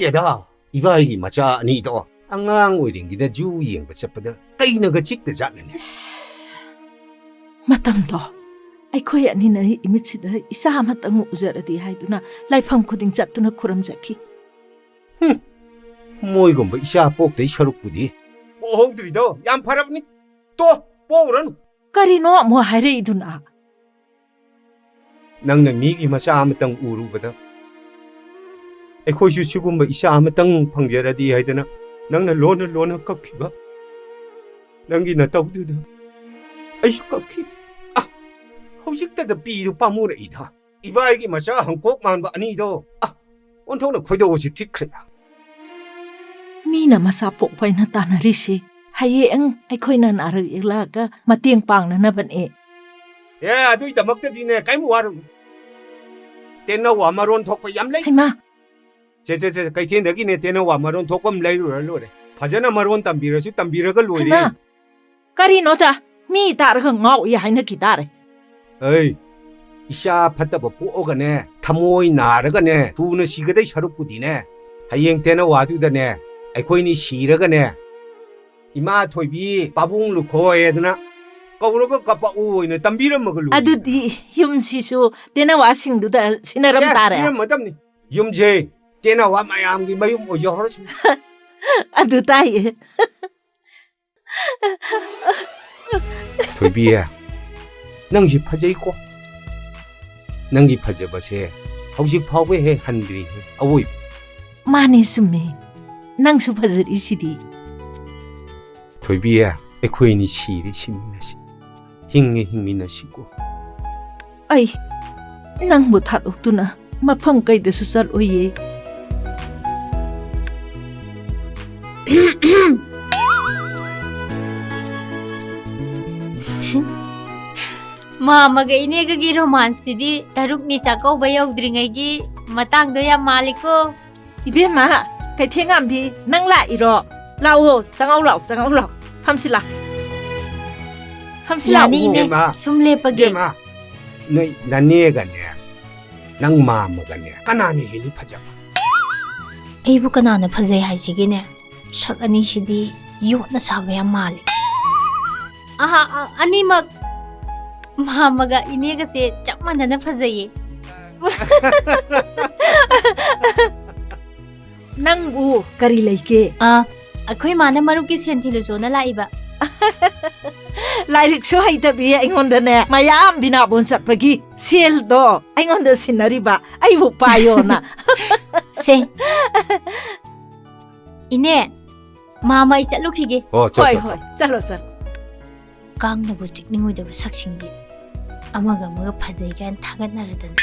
ꯅꯠꯇꯦꯗ 이바이기 마자 아니도 안강 오이링기다 주 이행바 ꯆꯠꯄꯗ ꯀꯩꯅꯒ ꯆꯤꯛꯇ ꯖꯥꯠꯅꯅꯦ ꯃꯇꯝꯗꯣ ꯑꯩꯈꯣꯏ ꯑꯅꯤꯅ ꯏꯃꯤꯠꯁꯤꯗ ꯏꯆꯥ ꯑꯃꯇꯪ ꯎꯖꯔꯗꯤ ꯍꯥꯏꯗꯨꯅ ꯂꯥꯏꯐꯝ ꯈꯨꯗꯤꯡ ꯆꯠꯇꯨꯅ ꯈꯨꯔꯨꯝꯖꯈꯤ. ꯃꯣꯏꯒꯨꯝꯕ ꯏꯆꯥ ꯄꯣꯛꯇꯩ ꯁꯔꯨꯛꯄꯨꯗꯤ ꯄꯣꯛꯍꯧꯗ꯭ꯔꯤꯗꯣ ꯌꯥꯝ ꯐꯔꯕꯅꯤ. ꯇꯣ ꯄꯣꯛꯎꯔꯅꯨ. ꯀꯔꯤꯅꯣ ꯑꯃꯨꯛ ꯍꯥꯏꯔꯛꯏꯗꯨꯅ? ꯅꯪꯅ ꯃꯤꯒꯤ ꯃꯆꯥ ꯑꯃꯇꯪ ꯎꯔꯨꯕꯗ ꯑꯩꯈꯣꯏꯁꯨ ꯁꯤꯒꯨꯝꯕ ꯏꯆꯥ ꯑꯃꯇꯪ ꯐꯪꯖꯔꯗꯤ ꯍꯥꯏꯗꯅ ꯅꯪꯅ ꯂꯣꯟꯅ ꯂꯣꯟꯅ ꯀꯞꯈꯤꯕ ꯅꯪꯒꯤ ꯅꯇꯧꯗꯨꯗ ꯑꯩꯁꯨ ꯀꯞꯈꯤ. ꯍꯧꯖꯤꯛꯇꯗ ꯄꯤꯗꯨ ꯄꯥꯝꯃꯨꯔꯛꯏꯗ. ꯏꯕꯥꯏꯒꯤ ꯃꯆꯥ ꯍꯪꯀꯣꯛ ꯃꯥꯟꯕ ꯑꯅꯤꯗꯣ ꯑꯣꯟꯊꯣꯛꯅ ꯈꯣꯏꯗꯧꯁꯤ ꯊꯤꯛꯈ꯭ꯔꯦ. ꯃꯤꯅ ꯃꯆꯥ ꯄꯣꯛꯄꯩꯅ ꯇꯥꯟꯅꯔꯤꯁꯤ ꯍꯌꯦꯡ ꯑꯩꯈꯣꯏꯅ ꯅꯥꯔꯛ ꯌꯦꯛꯂꯛꯑꯒ ꯃꯇꯦꯡ ꯄꯥꯡꯅꯅꯕꯅꯦ. ꯑꯗꯨꯏꯗꯃꯛꯇꯗꯤꯅꯦ ꯀꯩꯝ ꯋꯥꯔꯨꯅꯨ. ꯇꯦꯟꯅꯋꯥ ꯃꯔꯣꯟ ꯊꯣꯛꯄ ꯌꯥꯝ ꯂꯩ. ꯍꯩꯃꯥ ꯀꯩꯊꯦꯜꯗꯒꯤꯅꯦ ꯇꯦꯟꯅꯋꯥ ꯃꯔꯣꯟ ꯊꯣꯛꯄ ꯂꯩꯔꯨꯔ ꯂꯣꯏꯔꯦ. ꯐꯖꯅ ꯃꯔꯣꯟ ꯇꯝꯕꯤꯔꯁꯨ ꯇꯝꯕꯤꯔꯒ ꯂꯣꯏꯔꯦ. ꯍꯩꯃꯥ ꯀꯔꯤꯅꯣꯗ ꯃꯤ ꯇꯥꯔꯒ ꯉꯥꯎꯏ ꯍꯥꯏꯅꯈꯤ ꯇꯥꯔꯦ. 이샤 ꯐꯠꯇꯕ ꯄꯣꯛꯑꯒꯅꯦ ꯊꯃꯣꯏ ꯅꯥꯔꯒꯅꯦ ꯊꯨꯅ 시ꯒꯗꯩ ꯁꯔꯨꯛꯄꯨꯗꯤꯅꯦ ꯍꯌꯦꯡ ꯇꯦꯟꯅꯋꯥꯗꯨꯗꯅꯦ ꯑꯩꯈꯣꯏꯅꯤ 시ꯔꯒꯅꯦ 이마 ꯊꯣꯏꯕꯤ ꯄꯥꯕꯨꯡ ꯂꯨꯈꯣꯏꯗꯅ ꯀꯧꯔꯒ ꯀꯞꯄꯛꯎ ꯑꯣꯏꯅ ꯇꯝꯕꯤꯔꯝꯃꯒ ꯂꯣꯏꯔꯦ. ꯑꯗꯨꯗꯤ ꯌꯨꯝꯁꯤꯁꯨ ꯇꯦꯟꯅꯋꯥꯁꯤꯡꯗꯨꯗ ꯁꯤꯟꯅꯔꯝ ꯇꯥꯔꯦ. ꯄꯤꯔꯝꯃꯗꯝꯅꯤ. ꯌꯨꯝꯁꯦ ꯇꯦꯟꯅꯋꯥ ꯃꯌꯥꯝꯒꯤ ꯃꯌꯨꯝ ꯑꯣꯏꯖꯍꯧꯔꯁꯨ. ꯑꯗꯨ ꯇꯥꯏꯌꯦ. ꯊꯣꯏꯕꯤ ꯅꯪꯁꯤ ꯐꯖꯩꯀꯣ. ꯅꯪꯒꯤ ꯐꯖꯕꯁꯦ ꯍꯧꯖꯤꯛ ꯐꯥꯎꯕ ꯍꯦꯛ ꯍꯟꯗ꯭ꯔꯤ ꯑꯋꯣꯏꯕ. ꯃꯥꯅꯦ ꯆꯨꯝꯃꯦ. ꯅꯪꯁꯨ ꯐꯖꯔꯤꯁꯤꯗꯤ. ꯊꯣꯏꯕꯤ ꯑꯩꯈꯣꯏꯅꯤ 시ꯔꯤ 시민나시. ꯍꯤꯡꯉꯦ ꯍꯤꯡꯃꯤꯟꯅꯁꯤꯀꯣ. ꯑꯩ ꯅꯪꯕꯨ ꯊꯥꯗꯣꯛꯇꯨꯅ ꯃꯐꯝ ꯀꯩꯗꯁꯨ ꯆꯠꯂꯣꯏꯌꯦ. ꯃꯥꯃꯒ ꯏꯅꯦꯒꯒꯤ ꯔꯣꯃꯥꯟꯁꯁꯤꯗꯤ ꯇꯔꯨꯛꯅꯤ ꯆꯥꯛꯀꯧꯕ ꯌꯧꯗ꯭ꯔꯤꯉꯩꯒꯤ ꯃꯇꯥꯡꯗꯣ ꯌꯥꯝ ꯃꯥꯜꯂꯤꯀꯣ. 이베마 ꯀꯩꯊꯦꯜꯉꯥꯝꯕꯤ ꯅꯪ ꯂꯥꯛꯏꯔꯣ? ꯂꯥꯛꯑꯣ ꯆꯪꯉꯧ ꯂꯥꯛꯑꯣ ꯆꯪꯉꯧ ꯂꯥꯛꯑꯣ. ꯐꯝꯁꯤ ꯂꯥꯛꯑꯣ. ꯐꯝꯁꯤ ꯌꯥꯅꯤ ꯂꯥꯛꯑꯣ. ꯏꯅꯦ ꯁꯨꯝ ꯂꯦꯞꯄꯒꯦ. ꯅꯣꯏ ꯅꯅꯦꯒꯅꯦ ꯅꯪ ꯃꯥꯃꯒꯅꯦ ꯀꯅꯥꯅ ꯍꯦꯜꯂꯤ ꯐꯖꯕ? ꯑꯩꯕꯨ ꯀꯅꯥꯅ ꯐꯖꯩ ꯍꯥꯏꯁꯤꯒꯦꯅꯦ? ꯁꯛ ꯑꯅꯤꯁꯤꯗꯤ ꯌꯣꯠꯅ ꯁꯥꯕ ꯌꯥꯝ ꯃꯥꯜꯂꯤ. ꯑꯅꯤꯃꯛ ꯃꯥꯃꯒ ꯏꯅꯦꯒꯁꯦ ꯆꯞ ꯃꯥꯟꯅꯅ ꯐꯖꯩꯌꯦ. ꯅꯪꯕꯨ ꯀꯔꯤ ꯂꯩꯒꯦ? ꯑꯩꯈꯣꯏ ꯃꯥꯅ ꯃꯔꯨꯞꯀꯤ ꯁꯦꯟ ꯊꯤꯜꯂꯨꯆꯣꯅ ꯂꯥꯛꯏꯕ. ꯂꯥꯏꯔꯤꯛꯁꯨ ꯍꯩꯇꯕꯤ ꯑꯩꯉꯣꯟꯗꯅꯦ ꯃꯌꯥꯝ ꯕꯤꯅꯥꯕꯣꯟ ꯆꯠꯄꯒꯤ ꯁꯦꯜꯗꯣ ꯑꯩꯉꯣꯟꯗ ꯁꯤꯟꯅꯔꯤꯕ ꯑꯩꯕꯨ ꯄꯥꯏꯌꯣꯅ. ꯁꯦ ꯏꯅꯦ ꯃꯥꯃ ꯑꯩ ꯆꯠꯂꯨꯈꯤꯒꯦ. ꯍꯣꯏ ꯍꯣꯏ ꯆꯠꯂꯣ ꯆꯠꯂꯣ. ꯀꯥꯡꯅꯕꯨ ꯆꯤꯛꯅꯤꯡꯉꯣꯏꯗꯕ ꯁꯛꯁꯤꯡꯗꯤ ꯑꯃꯒ ꯑꯃꯒ ꯐꯖꯩ ꯀꯥꯏꯅ ꯊꯥꯒꯠꯅꯔꯗꯅ.